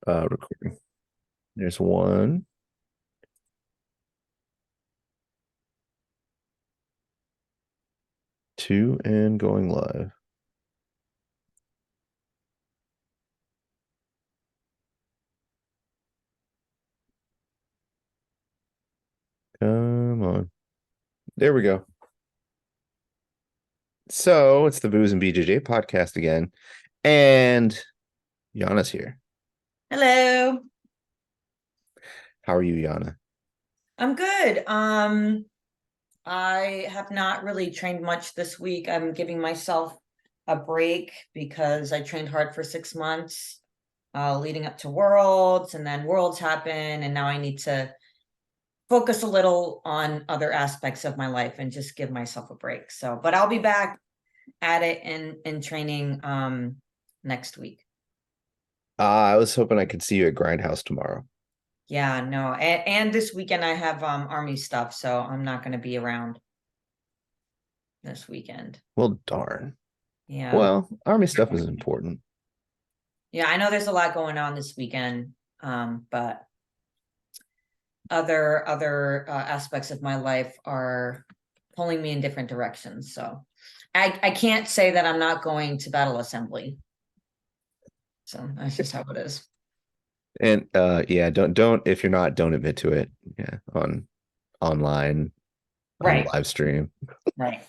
Recording. There's one. Two and going live. Come on. There we go. So it's the Booze and BJJ podcast again. And Yana's here. Hello. How are you, Yana? I'm good. I have not really trained much this week. I'm giving myself a break because I trained hard for 6 months, leading up to Worlds, and then Worlds happen, and now I need to focus a little on other aspects of my life and just give myself a break. So, but I'll be back at it in training next week. I was hoping I could see you at Grindhouse tomorrow. Yeah, no. And this weekend I have army stuff, so I'm not going to be around this weekend. Well, darn. Yeah. Well, Army stuff is important. Yeah, I know there's a lot going on this weekend, but other aspects of my life are pulling me in different directions. So I can't say that I'm not going to battle assembly. So that's just how it is. And yeah, don't if you're not, don't admit to it. Yeah, online, on Right. the live stream. Right.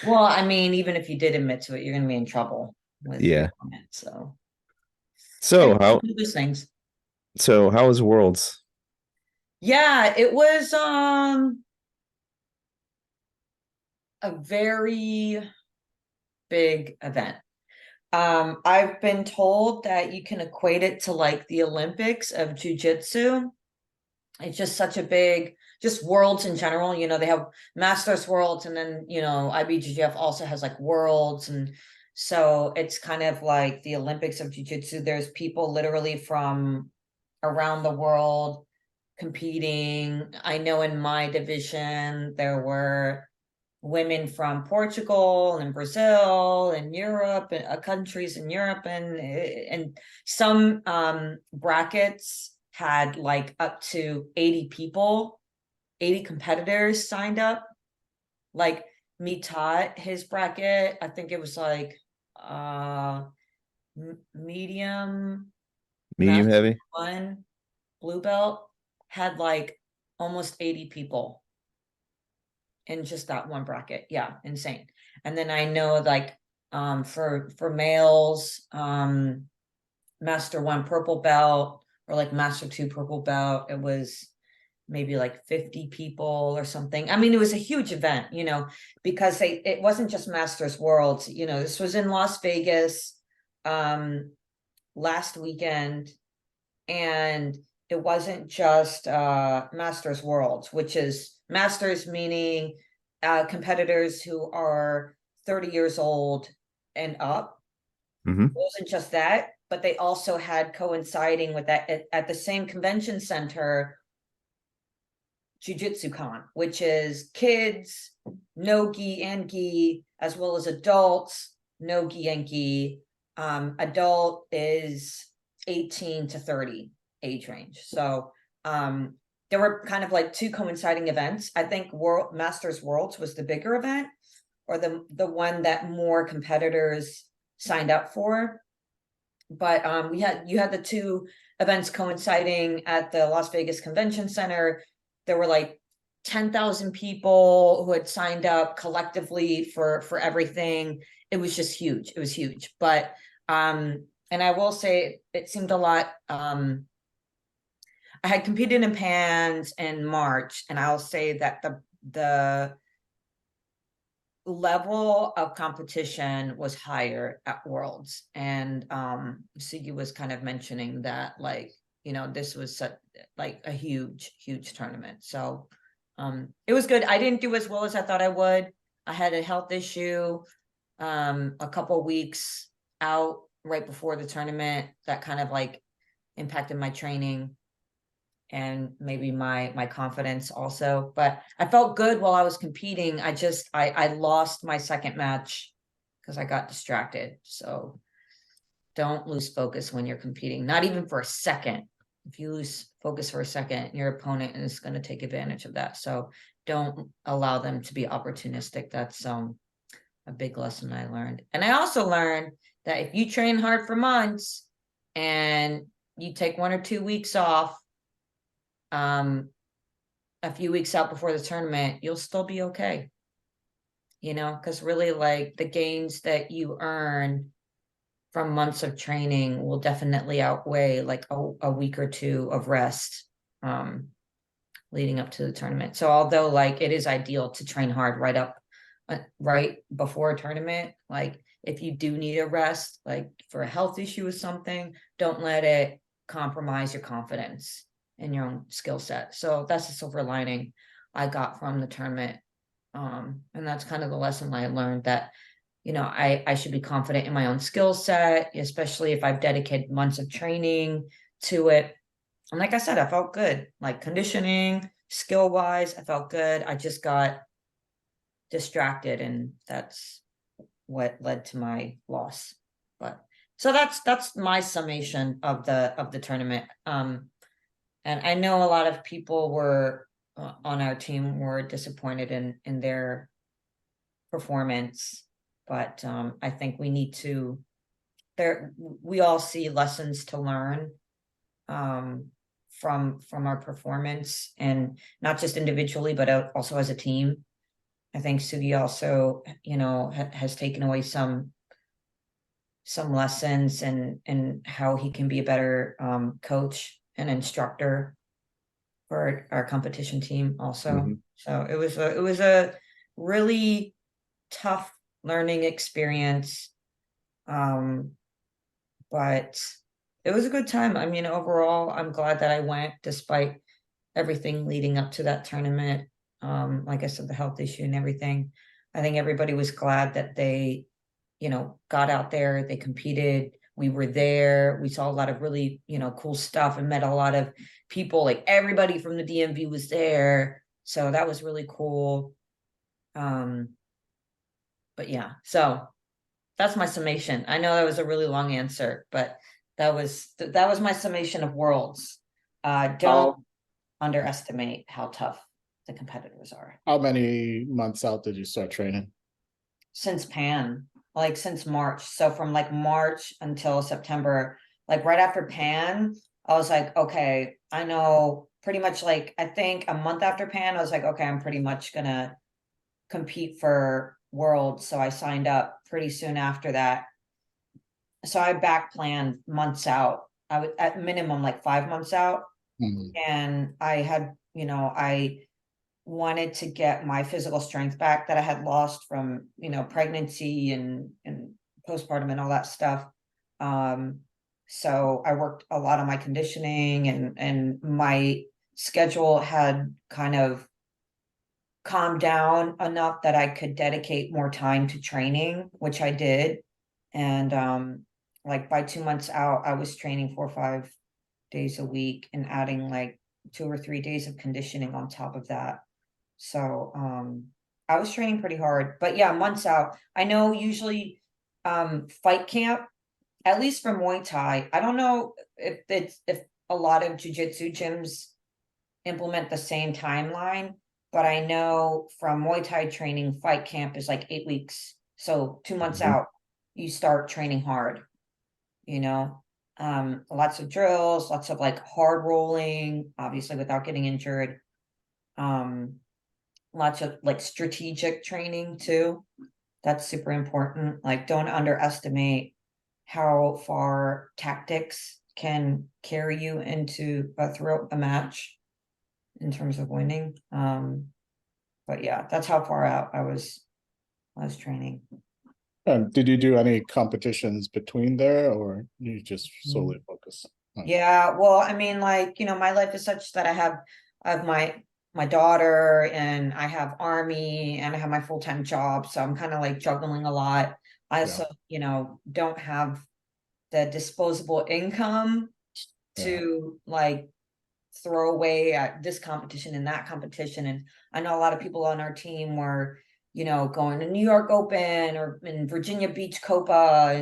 Well, I mean, even if you did admit to it, you're gonna be in trouble with your Yeah. comments. So So anyway, how those things. so how was Worlds? Yeah, it was a very big event. I've been told that you can equate it to like the Olympics of jujitsu. It's just such a big, just worlds in general. They have Masters Worlds, and then IBJJF also has like worlds, and so it's kind of like the Olympics of jujitsu. There's people literally from around the world competing. I know in my division there were women from Portugal and Brazil and Europe and countries in Europe, and some brackets had like up to 80 people, 80 competitors signed up. Like Mitat, his bracket, I think it was like medium Medium master heavy? one blue belt, had like almost 80 people in just that one bracket. Yeah, insane. And then I know like for males, master one purple belt or like master two purple belt, it was maybe like 50 people or something. I mean, it was a huge event, because it wasn't just Masters Worlds. This was in Las Vegas last weekend, and it wasn't just Masters Worlds, which is Masters meaning competitors who are 30 years old and up. Mm-hmm. It wasn't just that, but they also had coinciding with that at the same convention center, Jiu-Jitsu Con, which is kids, no gi and gi, as well as adults, no gi and gi. Adult is 18 to 30 age range. So there were kind of like two coinciding events. I think World Masters Worlds was the bigger event, or the one that more competitors signed up for. But you had the two events coinciding at the Las Vegas Convention Center. There were like 10,000 people who had signed up collectively for everything. It was just huge. It was huge. But and I will say it seemed a lot. I had competed in Pans in March, and I'll say that the level of competition was higher at Worlds. And Sigi was kind of mentioning that, like, this was such like a huge tournament. So it was good. I didn't do as well as I thought I would. I had a health issue a couple weeks out right before the tournament that kind of like impacted my training and maybe my confidence also. But I felt good while I was competing. I lost my second match because I got distracted. So don't lose focus when you're competing, not even for a second. If you lose focus for a second, your opponent is going to take advantage of that. So don't allow them to be opportunistic. That's a big lesson I learned. And I also learned that if you train hard for months and you take 1 or 2 weeks off, a few weeks out before the tournament, you'll still be okay. Because really, like, the gains that you earn from months of training will definitely outweigh like a week or two of rest leading up to the tournament. So although like it is ideal to train hard right before a tournament, like if you do need a rest, like for a health issue or something, don't let it compromise your confidence in your own skill set. So that's the silver lining I got from the tournament. And that's kind of the lesson I learned, that I should be confident in my own skill set, especially if I've dedicated months of training to it. And like I said, I felt good, like conditioning, skill wise, I felt good. I just got distracted, and that's what led to my loss. But so that's my summation of the tournament. And I know a lot of people were on our team were disappointed in their performance, but I think we need to we all see lessons to learn from our performance, and not just individually but also as a team. I think Sugi also has taken away some lessons, and how he can be a better coach and instructor for our competition team also. So it was a really tough learning experience, but it was a good time. I mean, overall, I'm glad that I went despite everything leading up to that tournament. Like I said, the health issue and everything. I think everybody was glad that they, got out there, they competed. We were there. We saw a lot of really, cool stuff, and met a lot of people. Like everybody from the DMV was there. So that was really cool. But yeah, so that's my summation. I know that was a really long answer, but that was my summation of Worlds. Don't underestimate how tough the competitors are. How many months out did you start training? Since Pan, like since March. So from like March until September, like right after Pan, I was like, okay, I know pretty much, like I think a month after Pan, I was like, okay, I'm pretty much gonna compete for Worlds. So I signed up pretty soon after that. So I back planned months out. I would at minimum like 5 months out. And I had, I wanted to get my physical strength back that I had lost from, pregnancy and postpartum and all that stuff. So I worked a lot on my conditioning, and my schedule had kind of calmed down enough that I could dedicate more time to training, which I did. And like by 2 months out, I was training 4 or 5 days a week and adding like 2 or 3 days of conditioning on top of that. So I was training pretty hard. But yeah, months out. I know usually fight camp, at least for Muay Thai, I don't know if a lot of jiu-jitsu gyms implement the same timeline, but I know from Muay Thai training, fight camp is like 8 weeks. So 2 months out, you start training hard, lots of drills, lots of like hard rolling, obviously without getting injured. Lots of like strategic training too. That's super important. Like, don't underestimate how far tactics can carry you throughout a match in terms of winning. But yeah, that's how far out I was training. And did you do any competitions between there, or you just solely focus? Yeah, well, I mean, like, my life is such that I have my daughter, and I have army, and I have my full-time job. So I'm kind of like juggling a lot. I also, don't have the disposable income to like throw away at this competition and that competition. And I know a lot of people on our team were, going to New York Open or in Virginia Beach Copa,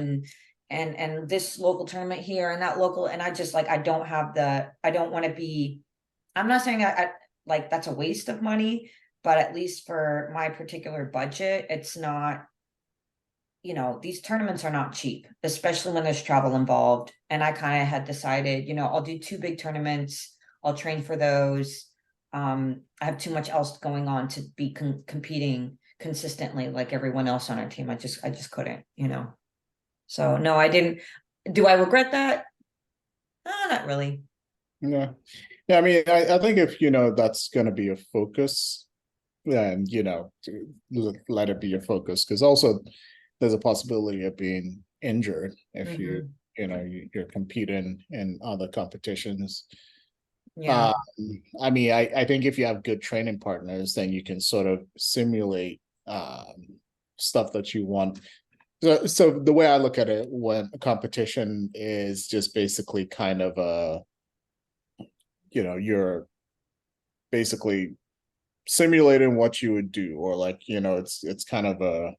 and this local tournament here and that local, and I just like, I don't want to be, I'm not saying I like that's a waste of money, but at least for my particular budget, it's not, these tournaments are not cheap, especially when there's travel involved. And I kind of had decided, I'll do 2 big tournaments. I'll train for those. I have too much else going on to be competing consistently like everyone else on our team. I just couldn't, So no, I didn't. Do I regret that? No, not really. Yeah. Yeah, I mean, I think if that's gonna be a focus, then let it be your focus, because also there's a possibility of being injured if you're competing in other competitions. Yeah. I mean, I think if you have good training partners, then you can sort of simulate stuff that you want. So the way I look at it, when a competition is just basically kind of you're basically simulating what you would do, or like, it's kind of a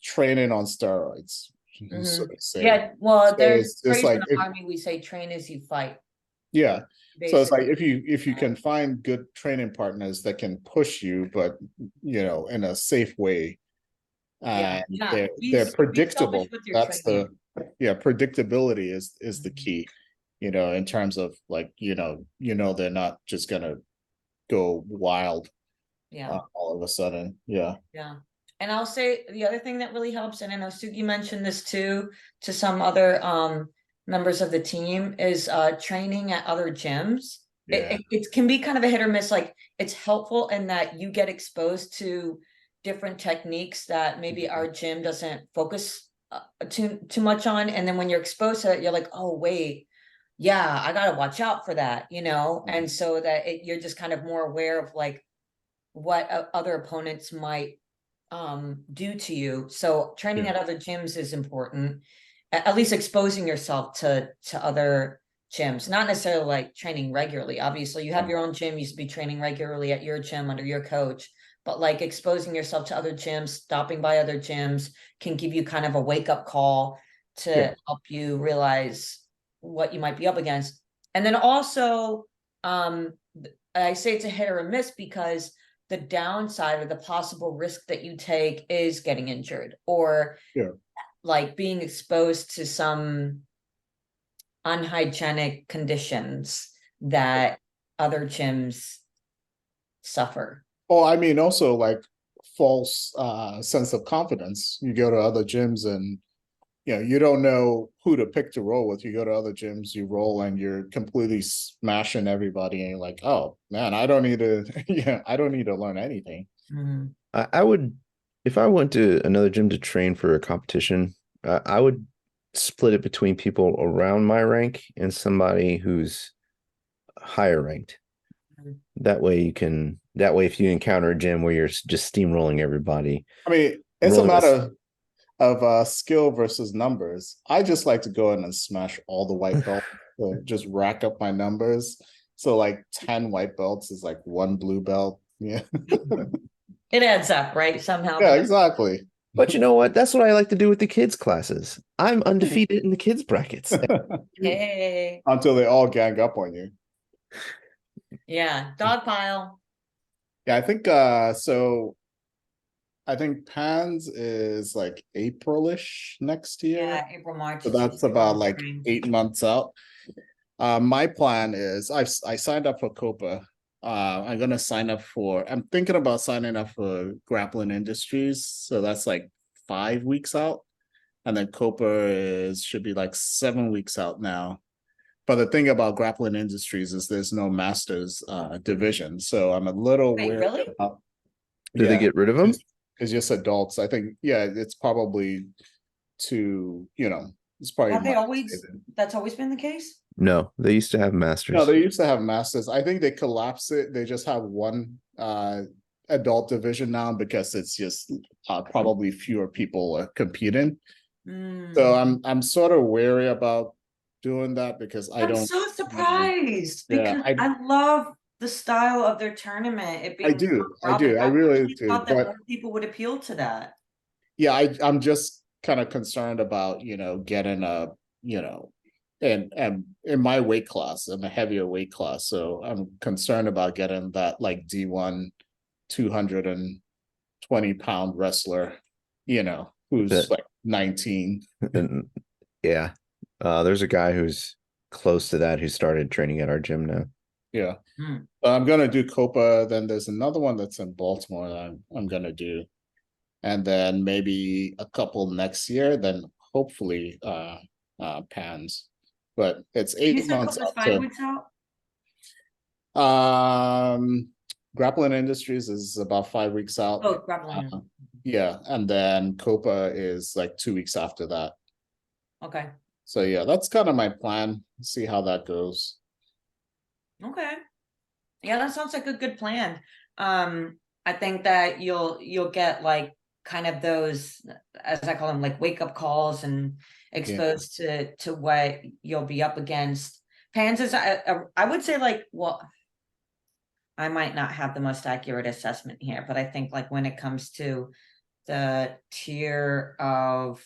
training on steroids, so to say. Yeah, well, So there's it's just like, in the army, we say train as you fight. yeah. So it's like, Basically. if you can find good training partners that can push you, but in a safe way, and they're Be selfish predictable. with your That's training. predictability is the key, in terms of like, they're not just gonna go wild Yeah. all of a sudden. Yeah. Yeah. And I'll say the other thing that really helps, and I know Sugi mentioned this too, to some other members of the team, is training at other gyms. Yeah. It can be kind of a hit or miss. Like, it's helpful in that you get exposed to different techniques that maybe our gym doesn't focus too much on. And then when you're exposed to it, you're like, oh, wait, yeah, I gotta watch out for that, and so that you're just kind of more aware of like what other opponents might do to you. So training at other gyms is important. At least exposing yourself to other gyms, not necessarily like training regularly. Obviously, you have your own gym, you should be training regularly at your gym under your coach, but like exposing yourself to other gyms, stopping by other gyms can give you kind of a wake-up call to help you realize what you might be up against. And then also, I say it's a hit or a miss because the downside or the possible risk that you take is getting injured, or like being exposed to some unhygienic conditions that other gyms suffer. Oh, I mean, also like false sense of confidence. You go to other gyms and you don't know who to pick to roll with. You go to other gyms, you roll, and you're completely smashing everybody, and you're like, oh man, I don't need to I don't need to learn anything. I would, if I went to another gym to train for a competition, I would split it between people around my rank and somebody who's higher ranked. That way if you encounter a gym where you're just steamrolling everybody. I mean, it's a matter of skill versus numbers. I just like to go in and smash all the white belts, just rack up my numbers. So like 10 white belts is like 1 blue belt. Yeah. It adds up, right? Somehow. Yeah, exactly. But you know what? That's what I like to do with the kids' classes. I'm undefeated in the kids' brackets. Hey. Until they all gang up on you. Yeah, dog pile. Yeah, I think so. I think Pans is like April-ish next year. Yeah, April, March. So that's about like 8 months out. My plan is I signed up for Copa. I'm gonna sign up I'm thinking about signing up for Grappling Industries. So that's like 5 weeks out. And then Copa should be like 7 weeks out now. But the thing about Grappling Industries is there's no Masters division. So I'm a little Wait, weird. really? Do they get rid of them? It's just adults. I think, it's probably it's probably. Have they that's always been the case? No, they used to have Masters. No, they used to have Masters. I think they collapsed it. They just have one adult division now because it's just probably fewer people competing. So I'm sort of wary about doing that because I'm so surprised because I love the style of their tournament. It I being do. I round robin. do. I I really actually do. thought that But more people would appeal to that. yeah, I'm just kind of concerned about, getting a, and in my weight class, I'm a heavier weight class. So I'm concerned about getting that like D1 220-pound wrestler, who's That like 19. and yeah. There's a guy who's close to that who started training at our gym now. Yeah. Hmm. I'm gonna do Copa. Then there's another one that's in Baltimore that I'm gonna do, and then maybe a couple next year. Then hopefully Pans, but it's You eight said months Copa's out 5 weeks out? to Grappling Industries is about 5 weeks out. Oh, grappling. Yeah, and then Copa is like 2 weeks after that. Okay. So yeah, that's kind of my plan. See how that goes. Okay. Yeah, that sounds like a good plan. I think that you'll get like kind of those, as I call them, like wake up calls and exposed to what you'll be up against. Pans is I would say like, well, I might not have the most accurate assessment here, but I think like when it comes to the tier of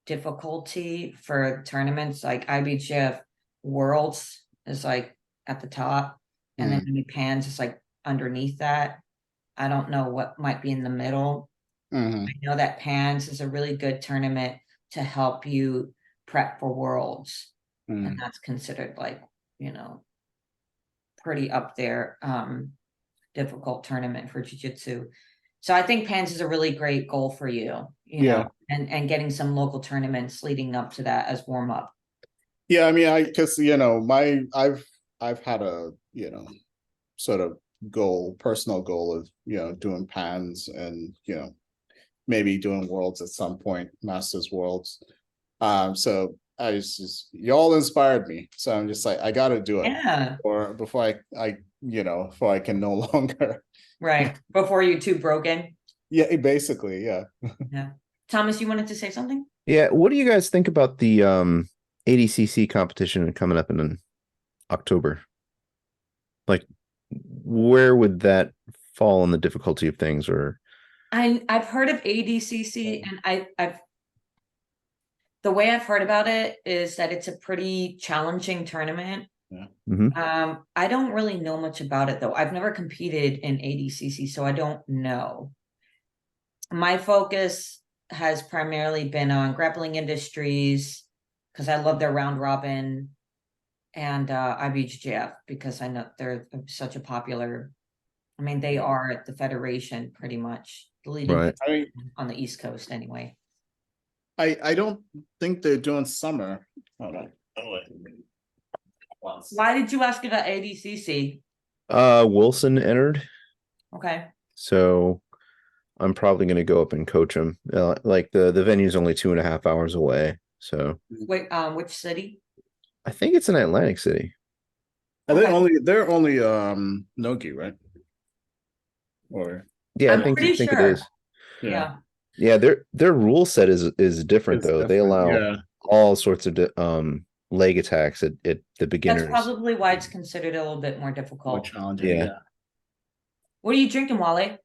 difficulty for tournaments, like IBJJF Worlds is like at the top, and then maybe Pans is like underneath that. I don't know what might be in the middle. Mhm. I know that Pans is a really good tournament to help you prep for Worlds, and Mm. that's considered like, pretty up there, difficult tournament for jiu-jitsu. So I think Pans is a really great goal for you, Yeah. and getting some local tournaments leading up to that as warm up. Yeah, I mean, because I've had a sort of personal goal of doing Pans and maybe doing Worlds at some point, Masters Worlds. So I was just, y'all inspired me, so I'm just like, I got to do it, Yeah, or before before I can no longer. right. Before you two broke in. Yeah, basically, yeah. Yeah. Thomas, you wanted to say something? Yeah, what do you guys think about the ADCC competition coming up in October? Like, where would that fall in the difficulty of things? Or I've heard of ADCC, and I've the way I've heard about it is that it's a pretty challenging tournament. Mhm. I don't really know much about it though. I've never competed in ADCC, so I don't know. My focus has primarily been on grappling industries because I love their round robin, and IBJJF because I know they're such a popular. I mean, they are the federation pretty much, the leading Right. I mean, on the East Coast anyway. I don't think they're doing summer. Hold on. Oh, wait. Why did you ask about ADCC? Wilson entered, Okay. so I'm probably going to go up and coach him. Like the venue's only 2.5 hours away, so Wait, which city? I think it's in Atlantic City. Are Okay. they're only Nogi, right? Or Yeah, I I'm think pretty it sure. is. Yeah. Yeah, their rule set is different it's though. They different. allow Yeah. all sorts of leg attacks at the That's beginners. probably why it's considered a little bit more More difficult. challenging. Yeah. Yeah. What are you drinking, Wale?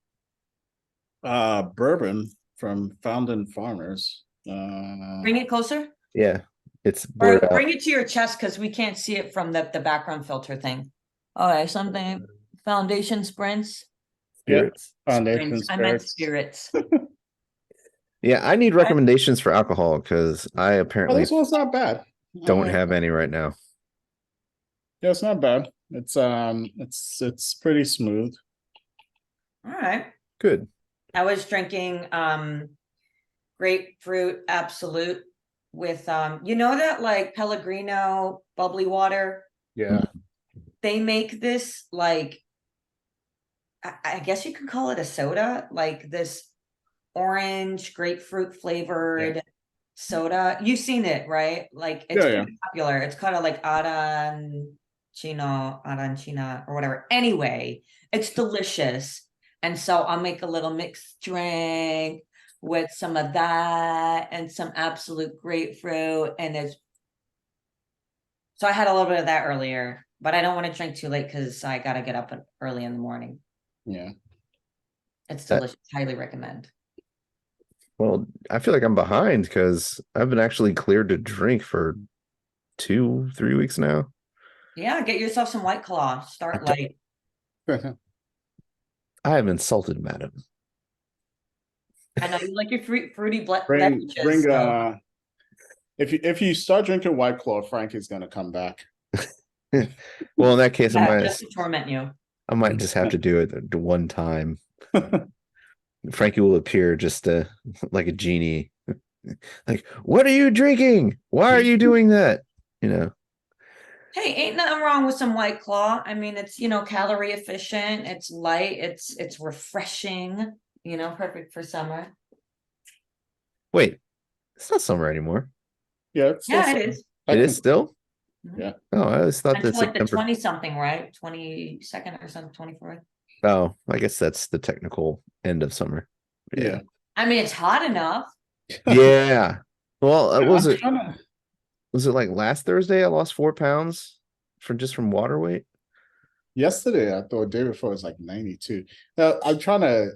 Bourbon from Fountain Farmers. Bring it closer. Yeah, it's Or blurred out. bring it to your chest because we can't see it from the background filter thing. All right, something foundation sprints. Spirits. Foundation I meant spirits. spirits. Yeah, I need recommendations for alcohol because I Oh, apparently this one's not bad. don't have any right now. Yeah, it's not bad. It's pretty smooth. All right. Good. I was drinking grapefruit absolute with that like Pellegrino bubbly water. Yeah. They make this like I guess you could call it a soda, like this orange grapefruit flavored soda. You've seen it, right? Like it's Yeah, pretty popular. It's called like arancina or whatever. Anyway, it's delicious. And so I'll make a little mixed drink with some of that and some absolute grapefruit. So I had a little bit of that earlier. but I don't want to drink too late because I gotta get up early in the morning. Yeah. It's delicious. Highly recommend. Well, I feel like I'm behind because I've been actually cleared to drink for 2, 3 weeks now. Yeah, get yourself some White Claw. Start light. I have insulted madam. I know you like your fruity bring beverages. So. if you start drinking White Claw, Frank is gonna come back. Well, in that case, Yeah, just to torment you. I might just have to do it the one time. Frankie will appear just like a genie. Like, what are you drinking? Why are you doing that? You know. Hey, ain't nothing wrong with some White Claw. I mean, it's, you know, calorie efficient, it's light, it's refreshing, you know, perfect for summer. Wait, it's not summer anymore. Yeah, it is. It is still? Yeah. Oh, I always thought Until that like the September. 20 something, right? 22nd or something, 24th. Oh, I guess that's the technical end of summer. Yeah. I mean, it's hot enough. Yeah. Well, was it Kinda... was it like last Thursday I lost 4 pounds from water weight? Yesterday, I thought day before was like 92. I'm trying to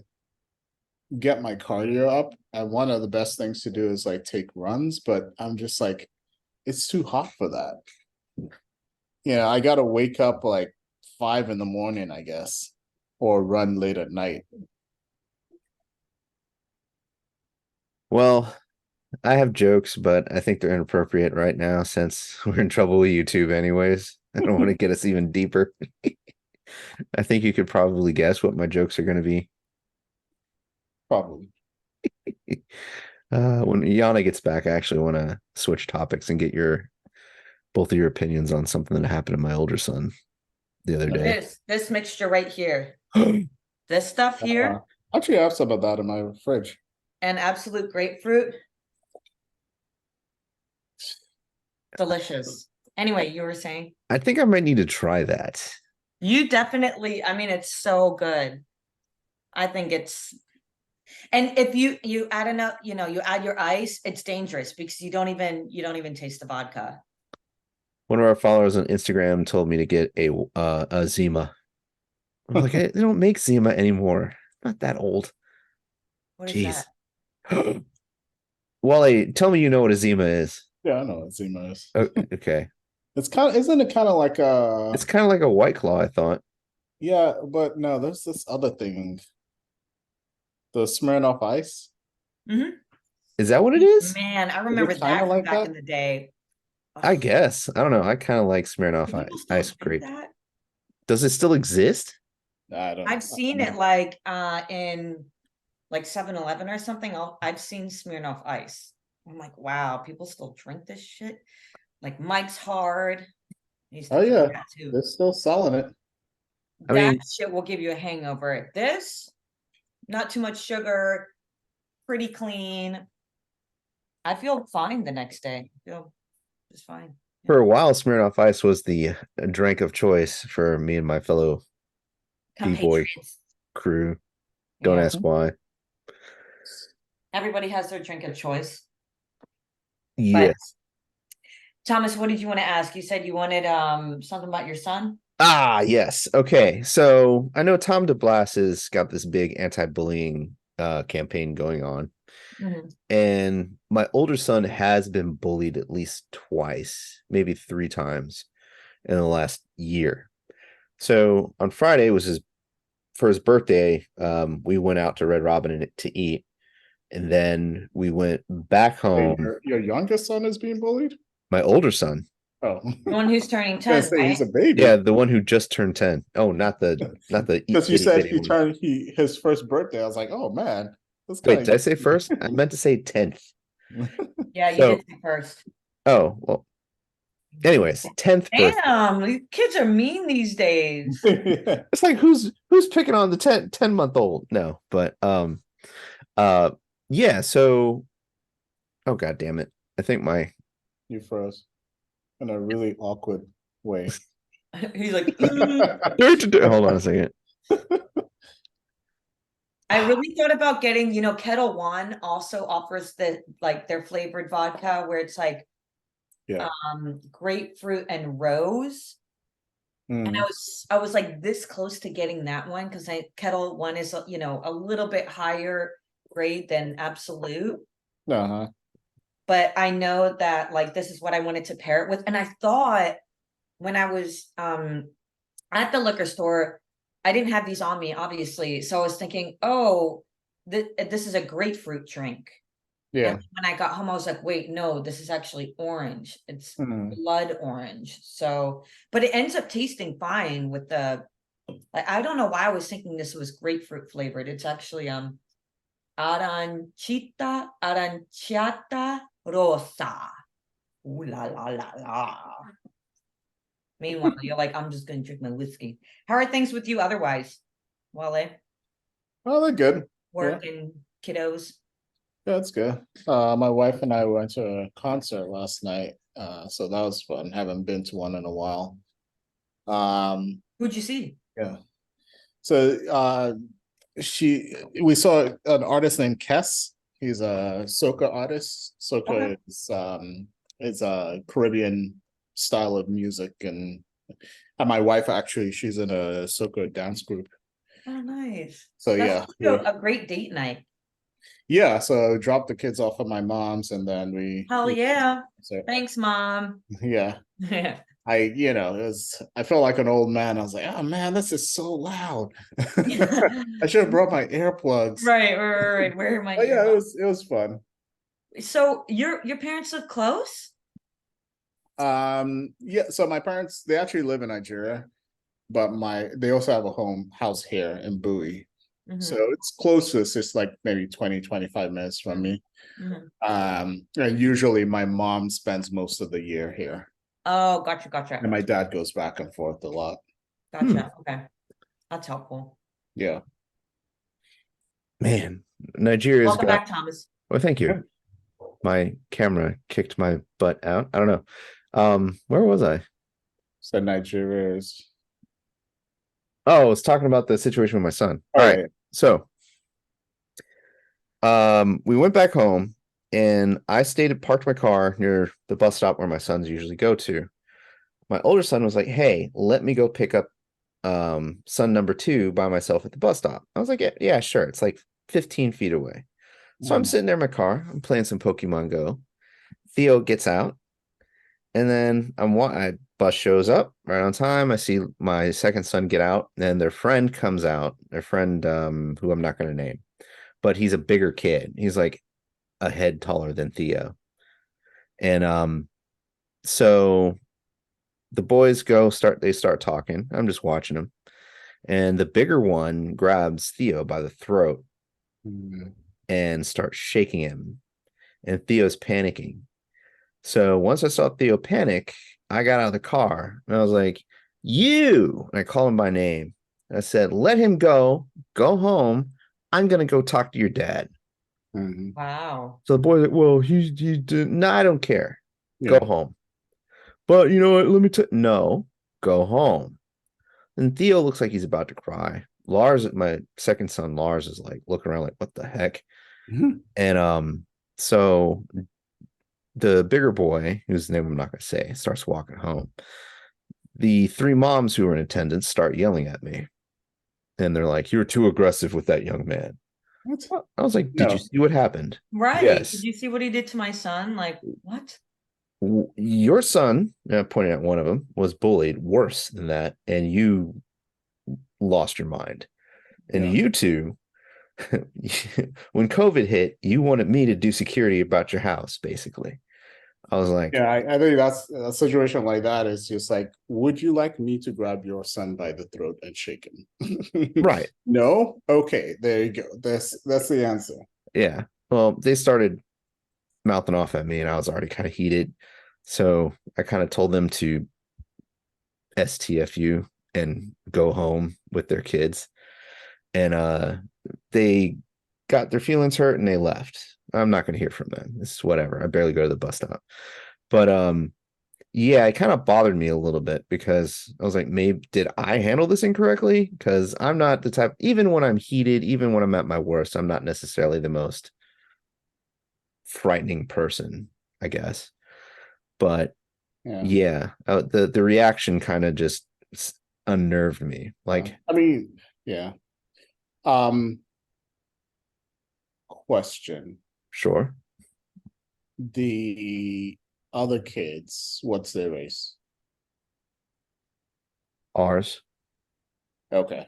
get my cardio up, and one of the best things to do is like take runs, but I'm just like, it's too hot for that. Yeah, I gotta wake up like 5 in the morning, I guess, or run late at night. Well, I have jokes, but I think they're inappropriate right now since we're in trouble with YouTube anyways. I don't want to get us even deeper. I think you could probably guess what my jokes are going to be. Probably. When Yana gets back, I actually want to switch topics and get both of your opinions on something that happened to my older son the other day. This mixture right here. This stuff here. Actually, I have some of that in my fridge. And absolute grapefruit. Delicious. Anyway, you were saying? I think I might need to try that. You definitely, I mean, it's so good. I think it's, and if you add enough, you know, you add your ice, it's dangerous because you don't even taste the vodka. One of our followers on Instagram told me to get a Zima. I'm like, they don't make Zima anymore. I'm not that old. What is Jeez. that? Wally, tell me you know what a Zima is. Yeah, I know what Zima is. Okay. Isn't it kind of like a... It's kind of like a White Claw, I thought. Yeah, but no, there's this other thing. The Smirnoff Ice. Mm-hmm. Is that what it is? Man, I remember that from like back that? in the day. I guess. I don't know. I kind of like Smirnoff Ice Grape. Does it still exist? I don't know. I've seen it like in like 7-Eleven or something. I've seen Smirnoff Ice. I'm like, wow, people still drink this shit. Like Mike's Hard. Oh yeah, they're still selling it. I mean, shit will give you a hangover. This, not too much sugar, pretty clean. I feel fine the next day. I feel just fine. For a while, Smirnoff Ice was the drink of choice for me and my fellow B-boy crew. Don't ask why. Everybody has their drink of choice. Yes. But, Thomas, what did you want to ask? You said you wanted something about your son? Ah, yes. Okay. So I know Tom DeBlas has got this big anti-bullying campaign going on. Mm-hmm. And my older son has been bullied at least twice, maybe 3 times in the last year. So on Friday was for his birthday. We went out to Red Robin to eat. And then we went back home. Wait, your youngest son is being bullied? My older son. Oh, the one who's turning 10. Right? He's a baby. Yeah, the one who just turned 10. Oh, not the because you said he turned his first birthday. I was like, oh man. Wait, did I say first? I meant to say 10th. Yeah, you did say first. Oh, well. Anyways, 10th birthday. Damn, these kids are mean these days. It's like who's picking on the 10-month-old? No, but yeah, so oh god damn it. I think you froze in a really awkward way. He's like hold on a second. I really thought about getting, Kettle One also offers their flavored vodka where it's like grapefruit and rose. And Mm. I was like this close to getting that one because Kettle One is, you know, a little bit higher grade than Absolute. Uh-huh. But I know that like this is what I wanted to pair it with. And I thought when I was at the liquor store, I didn't have these on me, obviously. So I was thinking, oh, this is a grapefruit drink. Yeah. And when I got home, I was like, wait, no, this is actually orange. It's Mm. blood orange. So, but it ends up tasting fine with the, like, I don't know why I was thinking this was grapefruit flavored. It's actually aranciata rosa. Ooh la la la la. Meanwhile, you're like, I'm just gonna drink my whiskey. How are things with you otherwise, Wale? Oh, they're good. Yeah. Work and kiddos. That's good. My wife and I went to a concert last night. So that was fun. Haven't been to one in a while. Who'd you see? Yeah. So we saw an artist named Kess. He's a soca artist. Okay. Soca is a Caribbean style of music, and my wife actually, she's in a soca dance group. Oh, nice. So That's yeah, a great date night. yeah. So dropped the kids off at my mom's, and then Hell we yeah. so Thanks, Mom. yeah. Yeah. I felt like an old man. I was like, oh man, this is so loud. I should have brought my earplugs. Right. Where am I? But yeah, it was fun. So your parents live close? Yeah, so my parents, they actually live in Nigeria, but they also have a house here in Bowie. So Mhm. it's close to us. It's like maybe 20-25 minutes from me. Mhm. And usually my mom spends most of the year here. Oh, gotcha. And my dad goes back and forth a lot. Gotcha. Okay. That's helpful. Yeah. Man, Nigeria's Welcome got. back, Thomas. Well, thank you. My camera kicked my butt out. I don't know. Where was I? So Nigeria is. Oh, I was talking about the situation with my son. Oh, All yeah, right. yeah. So, we went back home and I parked my car near the bus stop where my sons usually go to. My older son was like, "Hey, let me go pick up son number 2 by myself at the bus stop." I was like, yeah, sure. It's like 15 feet away. So I'm sitting there in my car. I'm playing some Pokemon Go. Theo gets out, and then bus shows up right on time. I see my second son get out, and their friend comes out. Their friend, who I'm not going to name, but he's a bigger kid. He's like a head taller than Theo, and so the boys they start talking. I'm just watching them, and the bigger one grabs Theo by the throat and starts shaking him, and Theo's panicking. So once I saw Theo panic, I got out of the car and I was like, "You," and I called him by name. I said, "Let him go home. I'm gonna go talk to your dad." Mhm. Wow. So the boy's like, "Well, he did." No, I don't care. Go Yeah. home. But you know what? Let me no, go home. And Theo looks like he's about to cry. Lars, my second son, Lars, is like looking around like, "What the heck?" Mhm. And so the bigger boy, whose name I'm not gonna say, starts walking home. The 3 moms who were in attendance start yelling at me. And they're like, "You're too aggressive with that young man." What? I was like, "Did you No. see what happened?" Right. Yes. Did you see what he did to my son? Like, what? Your son, pointing at one of them, was bullied worse than that, and you lost your mind. And Yeah. you two, when COVID hit, you wanted me to do security about your house, basically. I was like, Yeah, I think that's a situation like that is just like, would you like me to grab your son by the throat and shake him? right. No? Okay, there you go. That's the answer. Yeah. Well, they started mouthing off at me, and I was already kind of heated. So I kind of told them to STFU and go home with their kids. And they got their feelings hurt and they left. I'm not going to hear from them. It's whatever. I barely go to the bus stop. But yeah, it kind of bothered me a little bit because I was like, maybe did I handle this incorrectly? Because I'm not the type, even when I'm heated, even when I'm at my worst, I'm not necessarily the most frightening person, I guess. But Yeah. yeah, the reaction kind of just unnerved me. Like, I mean, yeah. Um, question. sure, The other kids, what's their race? ours. Okay.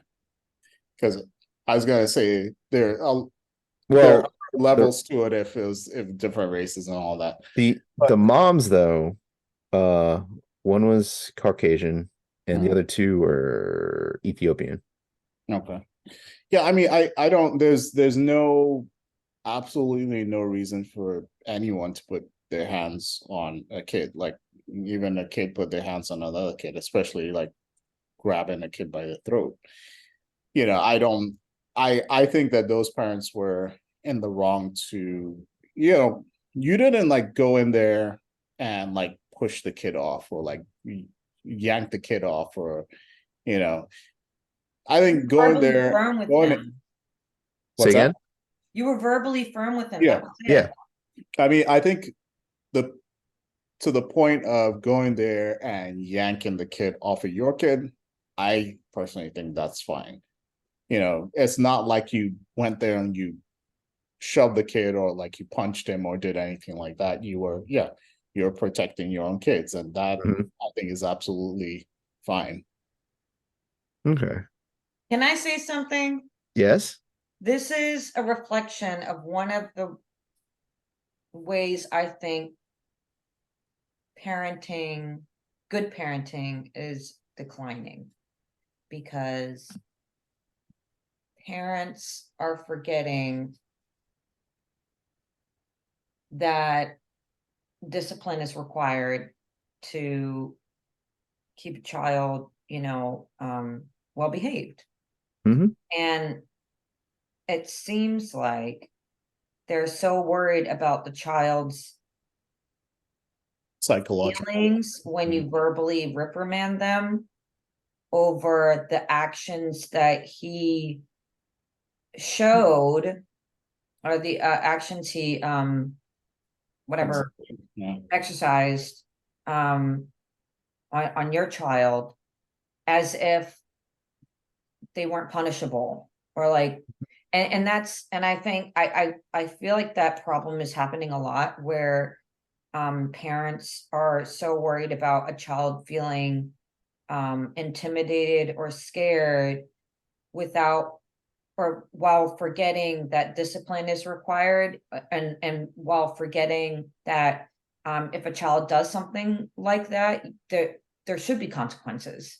Because I was gonna say there are Well, the levels to it if different races and all that. the But moms though, one was Caucasian and the Mhm. other two were Ethiopian. Okay. Yeah, I mean, I don't there's no absolutely no reason for anyone to put their hands on a kid, like even a kid put their hands on another kid, especially like grabbing a kid by the throat. I don't I think that those parents were in the wrong to, you didn't like go in there and like push the kid off or like yank the kid off or you know I think going Verbally there firm with going him. Say what's that? again? You were verbally firm with him. Yeah. That was Yeah. it. I mean, I think the to the point of going there and yanking the kid off of your kid, I personally think that's fine. It's not like you went there and you shoved the kid or like you punched him or did anything like that. You're protecting your own kids, and that Mhm. I think is absolutely fine. Okay. Can I say something? Yes. This is a reflection of one of the ways I think parenting, good parenting is declining because parents are forgetting that discipline is required to keep a child, well behaved. Hmm. And it seems like they're so worried about the child's Psychological. feelings when you verbally reprimand them over the actions that he showed or the actions he whatever Yeah. exercised um on your child as if they weren't punishable or like and I think I feel like that problem is happening a lot where parents are so worried about a child feeling intimidated or scared without or while forgetting that discipline is required and while forgetting that if a child does something like that there should be consequences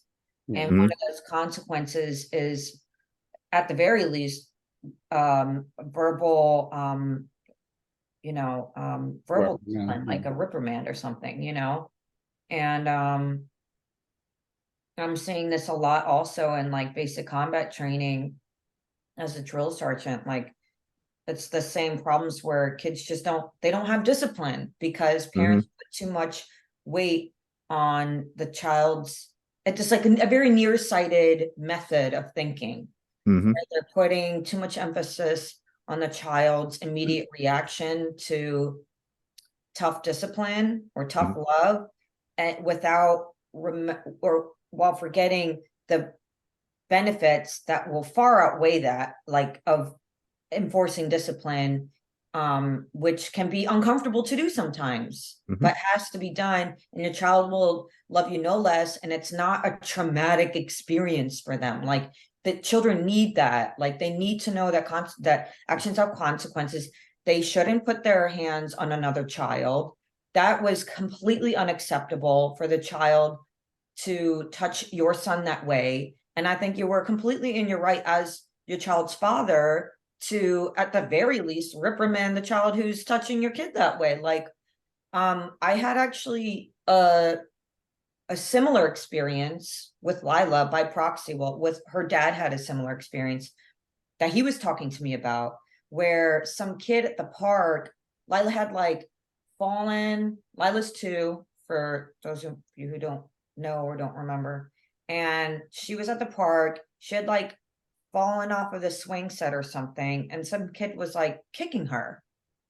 and Yeah. one Hmm. of those consequences is at the very least verbal verbal Yeah. discipline like a reprimand or something and I'm seeing this a lot also in like basic combat training as a drill sergeant. Like it's the same problems where kids just don't have discipline because Hmm. parents put too much weight on the child's it's just like a very nearsighted method of thinking. Hmm. Right? They're putting too much emphasis on the child's immediate reaction to tough discipline or tough love and without or while forgetting the benefits that will far outweigh that like of enforcing discipline which can be uncomfortable to do sometimes Hmm. but has to be done and your child will love you no less and it's not a traumatic experience for them like the children need that like they need to know that that actions have consequences. They shouldn't put their hands on another child. That was completely unacceptable for the child to touch your son that way. And I think you were completely in your right as your child's father to, at the very least, reprimand the child who's touching your kid that way. Like, I had actually a similar experience with Lila by proxy. Well, with her dad had a similar experience that he was talking to me about, where some kid at the park, Lila had like fallen. Lila's 2, for those of you who don't know or don't remember. And she was at the park. She had like fallen off of the swing set or something. And some kid was like kicking her.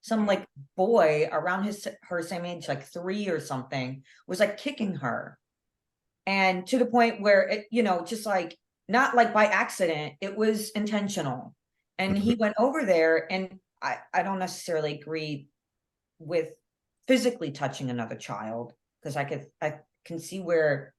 Some like boy around her same age, like 3 or something, was like kicking her. And to the point where it, just like, not like by accident, it was intentional. And he went over there, and I don't necessarily agree with physically touching another child, because I can see where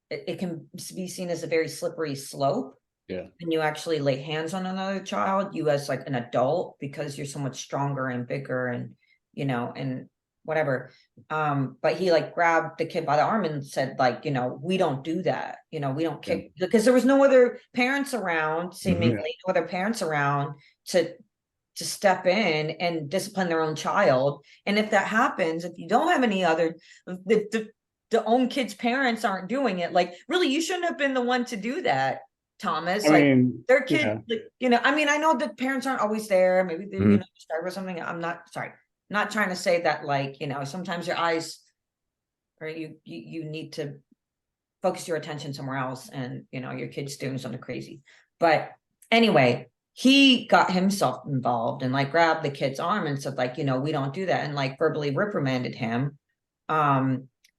it can be seen as a very slippery slope. Yeah. And you actually lay hands on another child, you as like an adult, because you're so much stronger and bigger, and and whatever. But he like grabbed the kid by the arm and said, like, we don't do that. We don't kick, because there was no other parents around, seemingly no other parents around to step in and discipline their own child. And if that happens, if you don't have any other, the own kid's parents aren't doing it, like, really, you shouldn't have been the one to do that, Thomas. I like, mean, their kid, I mean, I know that parents aren't always there. Maybe they're, starved or something. I'm not trying to say that, like, sometimes your eyes, or you need to focus your attention somewhere else, and your kid's doing something crazy. But anyway, he got himself involved and like grabbed the kid's arm and said, like, we don't do that, and like verbally reprimanded him.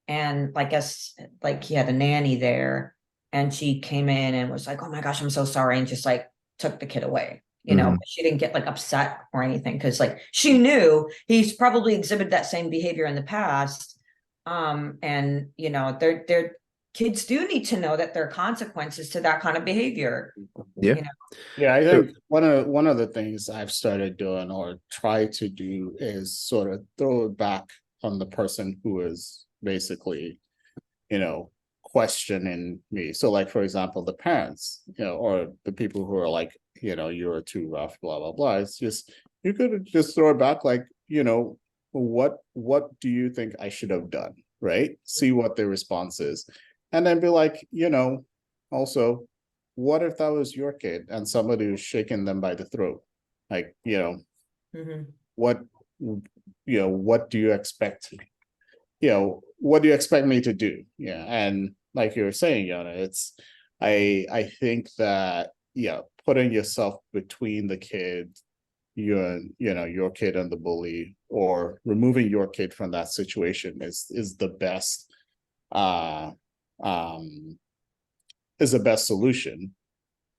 And I guess like he had a nanny there, and she came in and was like, oh my gosh, I'm so sorry, and just like took the kid away. But she didn't get like upset or anything, because like she knew he's probably exhibited that same behavior in the past. And they're kids do need to know that there are consequences to that kind of behavior. Yeah. Yeah, I think one of the things I've started doing or try to do is sort of throw it back on the person who is basically, questioning me. So like, for example, the parents, or the people who are like, you're too rough, blah, blah, blah. It's just, you could just throw it back like, what do you think I should have done? Right? See what the response is. And then be like, also, what if that was your kid and somebody was shaking them by the throat? Like, what do you expect? What do you expect me to do? Yeah. And like you were saying, Yana, I think that, putting yourself between the kid, your kid and the bully, or removing your kid from that situation is the best, is the best solution.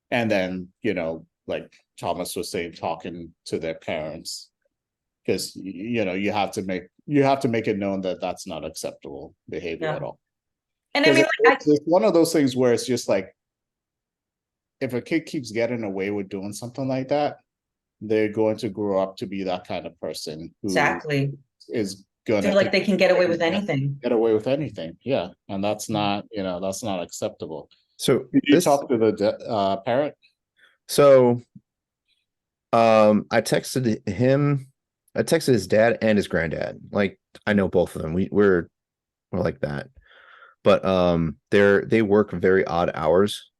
And then, like Thomas was saying, talking to their parents, because you have to make it known that that's not acceptable behavior at all. And I mean, it's one of those things where it's just like, if a kid keeps getting away with doing something like that, they're going to grow up to be that kind of person who is gonna feel like they can get away with anything. Yeah. And that's not, that's not acceptable. So did you talk to the parent? So I texted his dad and his granddad. Like, I know both of them. We're like that. But they work very odd hours.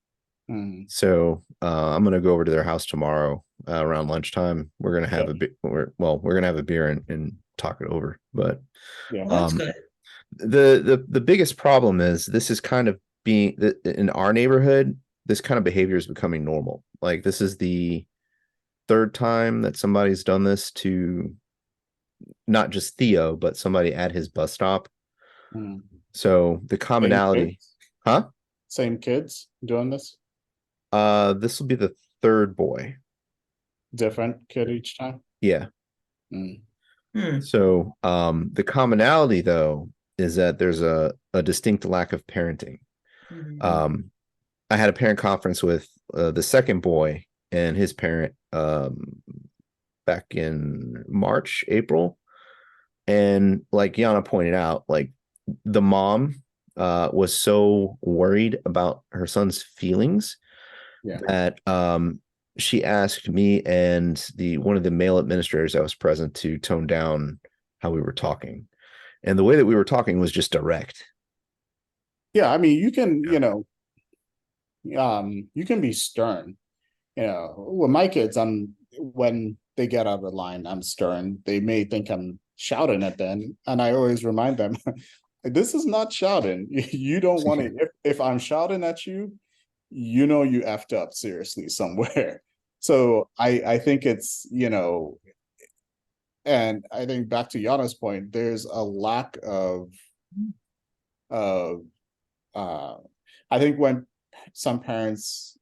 So I'm gonna go over to their house tomorrow around lunchtime. We're gonna have we're gonna have a beer and talk it over. But That's good. The biggest problem is this is kind of being in our neighborhood. This kind of behavior is becoming normal. Like, this is the third time that somebody's done this to not just Theo, but somebody at his bus stop. So the commonality, Same kids doing this? This will be the third boy. Different kid each time? Yeah. So the commonality, though, is that there's a distinct lack of parenting. I had a parent conference with the second boy and his parent back in March, April. And like Yana pointed out, like, the mom was so worried about her son's feelings that she asked me and one of the male administrators that was present to tone down how we were talking. And the way that we were talking was just direct. Yeah, I mean, you can, you can be stern. With my kids, when they get out of line, I'm stern. They may think I'm shouting at them, and I always remind them, this is not shouting. You don't want to. If I'm shouting at you, you effed up seriously somewhere. So I think it's, and I think back to Yana's point, there's a lack of I think when some parents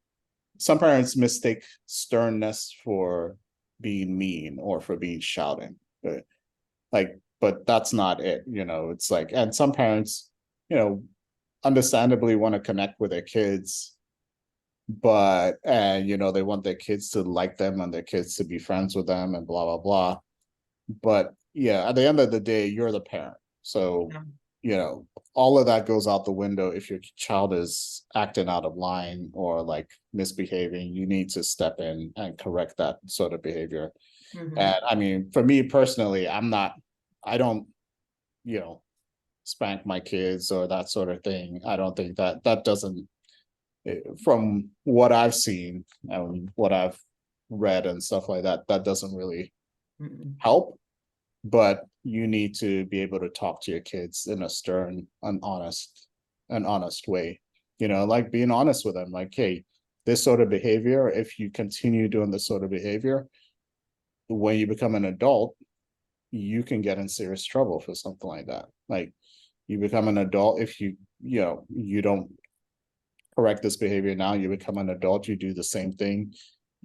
mistake sternness for being mean or for being shouting, but that's not it, it's like, and some parents, understandably want to connect with their kids, but they want their kids to like them and their kids to be friends with them and blah blah blah. But yeah, at the end of the day, you're the parent, so all of that goes out the window if your child is acting out of line or like misbehaving. You need to step in and correct that sort of behavior. And I mean, for me personally, I don't spank my kids or that sort of thing. I don't think that doesn't, from what I've seen and what I've read and stuff like that, that doesn't really help. But you need to be able to talk to your kids in a stern and honest way, like being honest with them, like, hey, this sort of behavior, if you continue doing this sort of behavior, when you become an adult, you can get in serious trouble for something like that. Like, you become an adult, if you don't correct this behavior now, you become an adult, you do the same thing,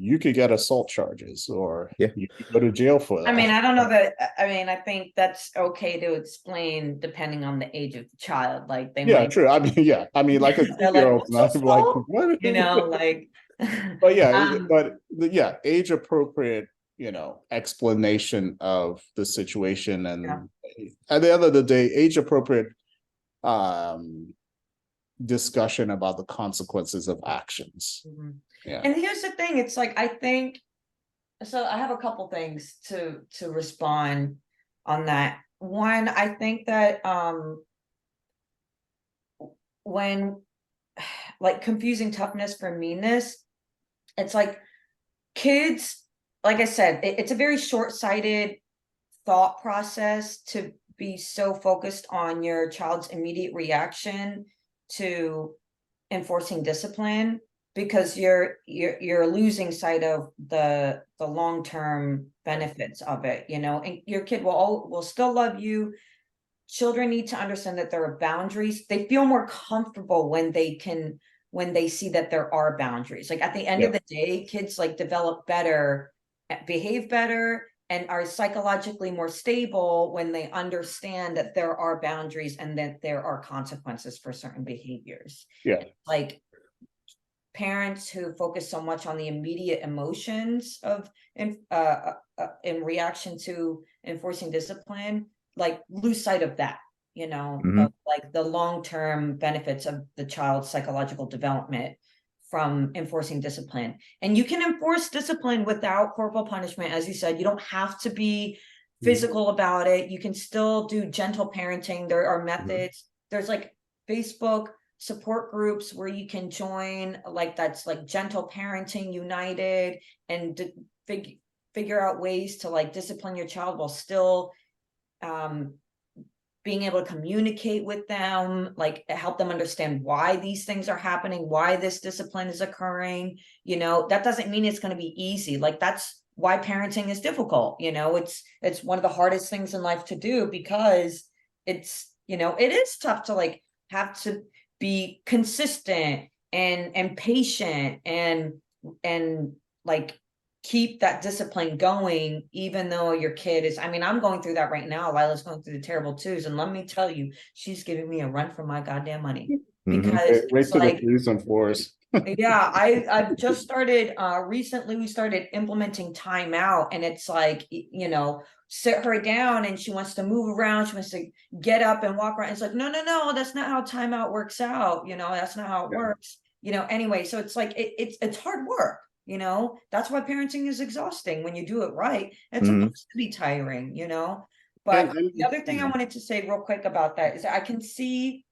you could get assault charges, or you could go to jail for that. I mean, I don't know that. I mean, I think that's okay to explain depending on the age of the child. Like they might. True. I mean, like a 2-year-old, like, like, what? like. But yeah, age appropriate, explanation of the situation, and at the end of the day, age appropriate discussion about the consequences of actions. Yeah. And here's the thing, it's like, I think, so I have a couple things to respond on that. One, I think that when like confusing toughness for meanness, it's like kids, like I said, it's a very short-sighted thought process to be so focused on your child's immediate reaction to enforcing discipline, because you're losing sight of the long-term benefits of it, and your kid will still love you. Children need to understand that there are boundaries. They feel more comfortable when they see that there are boundaries. Like at the end of the day, kids like develop better, behave better, and are psychologically more stable when they understand that there are boundaries and that there are consequences for certain behaviors. Like parents who focus so much on the immediate emotions of in reaction to enforcing discipline, like lose sight of that, of like the long-term benefits of the child's psychological development from enforcing discipline. And you can enforce discipline without corporal punishment. As you said, you don't have to be physical about it. You can still do gentle parenting. There are methods. There's like Facebook support groups where you can join, like that's like Gentle Parenting United, and figure out ways to like discipline your child while still being able to communicate with them, like help them understand why these things are happening, why this discipline is occurring. That doesn't mean it's going to be easy. Like that's why parenting is difficult. It's one of the hardest things in life to do, because it's, it is tough to like have to be consistent and patient and like keep that discipline going, even though your kid is, I mean, I'm going through that right now. Lila's going through the terrible twos, and let me tell you, she's giving me a run for my goddamn money, because race to the 3s and 4s. Yeah, I've just started recently. We started implementing timeout, and it's like, sit her down and she wants to move around, she wants to get up and walk around. It's like, no, that's not how timeout works out. That's not how it works. Anyway, so it's like it's hard work. That's why parenting is exhausting when you do it right. It's supposed to be tiring, But the other thing I wanted to say real quick about that is I can see,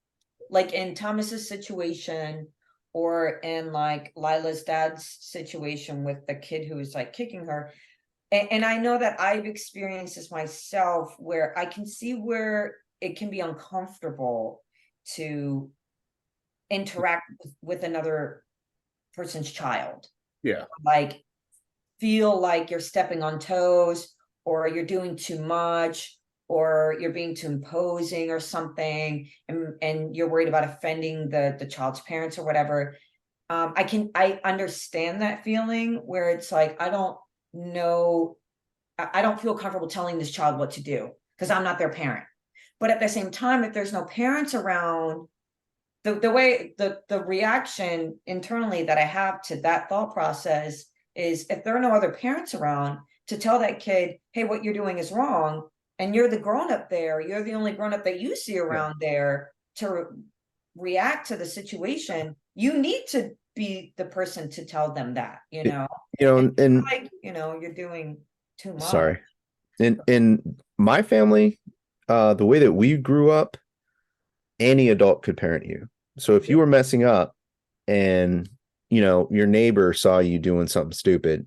like in Thomas's situation, or in like Lila's dad's situation with the kid who was like kicking her. And I know that I've experienced this myself, where I can see where it can be uncomfortable to interact with another person's child. Like feel like you're stepping on toes, or you're doing too much, or you're being too imposing or something, and you're worried about offending the child's parents or whatever. I understand that feeling where it's like, I don't know, I don't feel comfortable telling this child what to do because I'm not their parent. But at the same time, if there's no parents around, the way the reaction internally that I have to that thought process is, if there are no other parents around to tell that kid, hey, what you're doing is wrong, and you're the grown-up there, you're the only grown-up that you see around there to react to the situation, you need to be the person to tell them that, you know. And Like, you're doing too much. sorry. In my family, the way that we grew up, any adult could parent you. So if you were messing up and your neighbor saw you doing something stupid,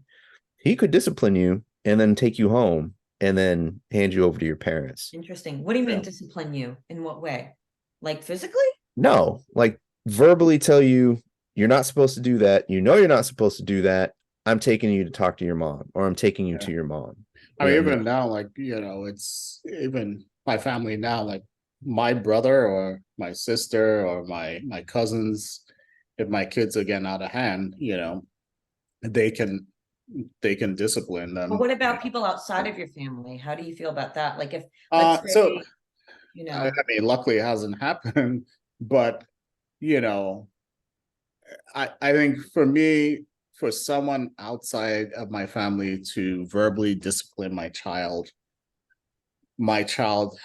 he could discipline you and then take you home and then hand you over to your parents. Interesting. What do you mean discipline you? In what way? Like physically? No, like verbally tell you you're not supposed to do that. You're not supposed to do that. I'm taking you to talk to your mom, or I'm taking you to your mom. I mean, even now, like, it's even my family now, like my brother or my sister or my cousins, if my kids are getting out of hand, they can discipline them. But what about people outside of your family? How do you feel about that? Like, if let's say, I mean, luckily it hasn't happened, but I think for me, for someone outside of my family to verbally discipline my child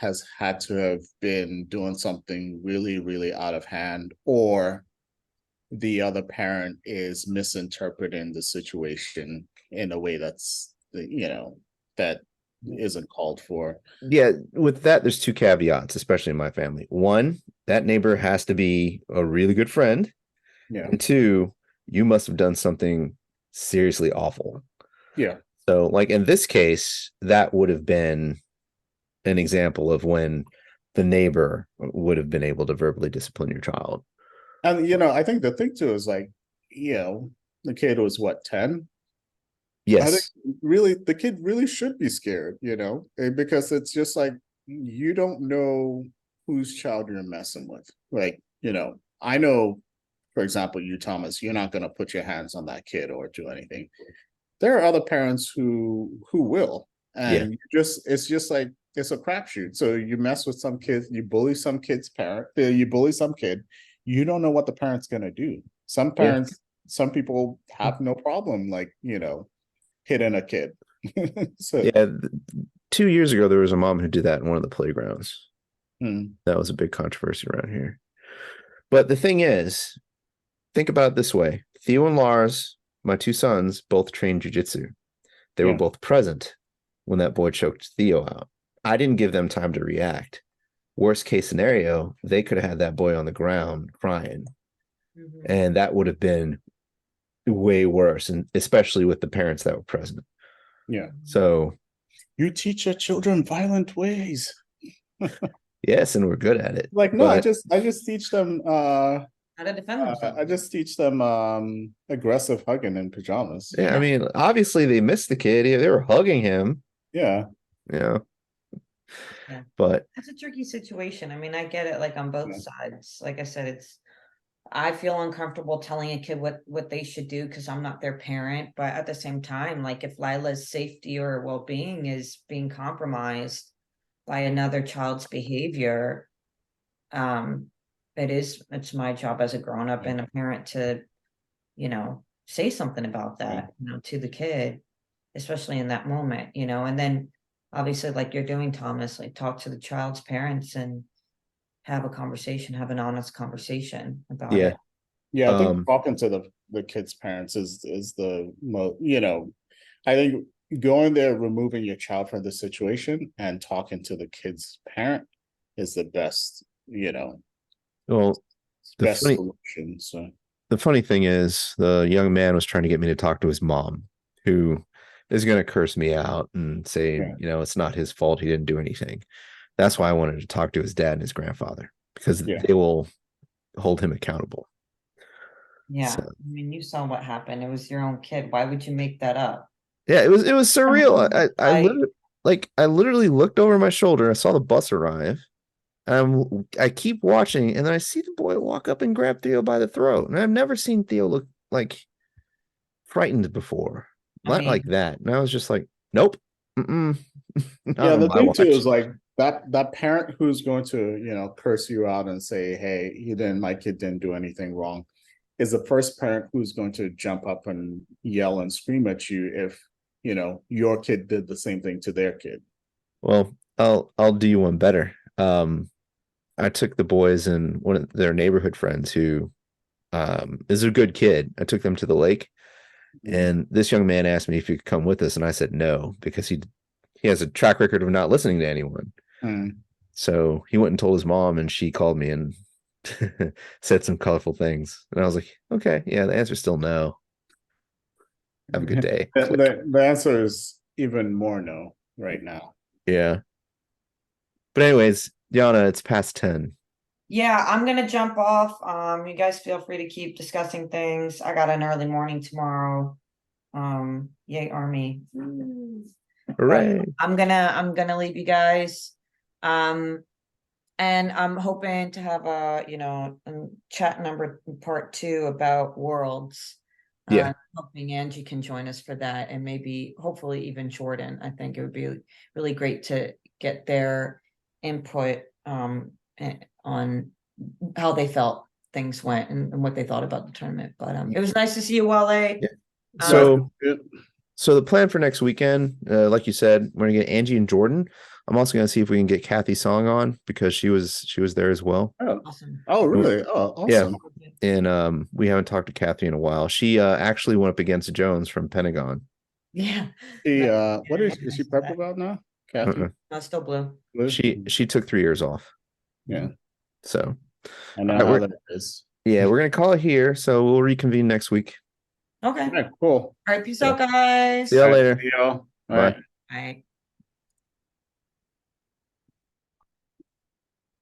has had to have been doing something really, really out of hand, or the other parent is misinterpreting the situation in a way that's, that isn't called for. Yeah, with that, there's two caveats, especially in my family. One, that neighbor has to be a really good friend. Yeah. And two, you must have done something seriously awful. Yeah. So, like in this case, that would have been an example of when the neighbor would have been able to verbally discipline your child. And, I think the thing too is like, the kid was what, 10? Yes. I think really the kid really should be scared, because it's just like, you don't know whose child you're messing with. Like, I know, for example, you, Thomas, you're not going to put your hands on that kid or do anything. There are other parents who will, and it's just like, it's a crapshoot. So you mess with some kids, you bully some kid's parent, you bully some kid, you don't know what the parent's going to do. Some parents, some people have no problem, like, hitting a kid. So 2 years ago, there was a mom who did that in one of the playgrounds. That was a big controversy around here. But the thing is, think about it this way. Theo and Lars, my two sons, both trained jiu-jitsu. They were both present when that boy choked Theo out. I didn't give them time to react. Worst case scenario, they could have had that boy on the ground crying. And that would have been way worse, and especially with the parents that were present. Yeah. So you teach your children violent ways. Yes, and we're good at it. Like, no, I just teach them how to defend themselves. I just teach them aggressive hugging in pajamas. Yeah, I mean, obviously they missed the kid. They were hugging him. Yeah. But it's a tricky situation. I mean, I get it, like on both sides. Like I said, I feel uncomfortable telling a kid what they should do because I'm not their parent. But at the same time, like if Lila's safety or well-being is being compromised by another child's behavior, it's my job as a grown-up and a parent to, say something about that, to the kid, especially in that moment, and then obviously like you're doing, Thomas, like talk to the child's parents and have a conversation, have an honest conversation about it. Yeah, I think talking to the kids' parents is the most, I think going there, removing your child from the situation and talking to the kid's parent is the best, well, best solution. So the funny thing is, the young man was trying to get me to talk to his mom, who is going to curse me out and say, it's not his fault. He didn't do anything. That's why I wanted to talk to his dad and his grandfather, because they will hold him accountable. Yeah. So, I mean, you saw what happened. It was your own kid. Why would you make that up? Yeah, it was surreal. I like I literally looked over my shoulder. I saw the bus arrive. I keep watching, and then I see the boy walk up and grab Theo by the throat. And I've never seen Theo look like frightened before, I not like mean, that. And I was just like, nope, not Yeah, on the my thing too watch. is like that parent who's going to, curse you out and say, "Hey, my kid didn't do anything wrong," is the first parent who's going to jump up and yell and scream at you if, your kid did the same thing to their kid. Well, I'll do you one better. I took the boys and one of their neighborhood friends who is a good kid. I took them to the lake, and this young man asked me if he could come with us, and I said no because he has a track record of not listening to anyone. Mm. So he went and told his mom, and she called me and said some colorful things. And I was like, okay, yeah, the answer's still no. Have a good day. The answer is even more no right now. Yeah. But anyways, Yana, it's past 10. yeah, I'm gonna jump off. You guys feel free to keep discussing things. I got an early morning tomorrow. Yay, Army. But Hooray. I'm gonna leave you guys. And I'm hoping to have chat number part 2 about worlds. Yeah. Hoping Angie can join us for that, and maybe hopefully even Jordan. I think it would be really great to get their input on how they felt things went and what they thought about the tournament. But it was nice to see you, Wale. Yeah. Um, So the plan for next weekend, like you said, we're gonna get Angie and Jordan. I'm also gonna see if we can get Kathy Song on because she was there as well. awesome. Oh, really? Oh, awesome. Yeah. And we haven't talked to Kathy in a while. She actually went up against Jones from Pentagon. Yeah. What is she purple belt now? Kathy? No, still blue. Blue? She took 3 years off. Yeah. So I know how that is. yeah, we're gonna call it here. So we'll reconvene next week. Okay. All right, cool. All right. Peace out, guys. See y'all later. See y'all. All Bye. right. All right.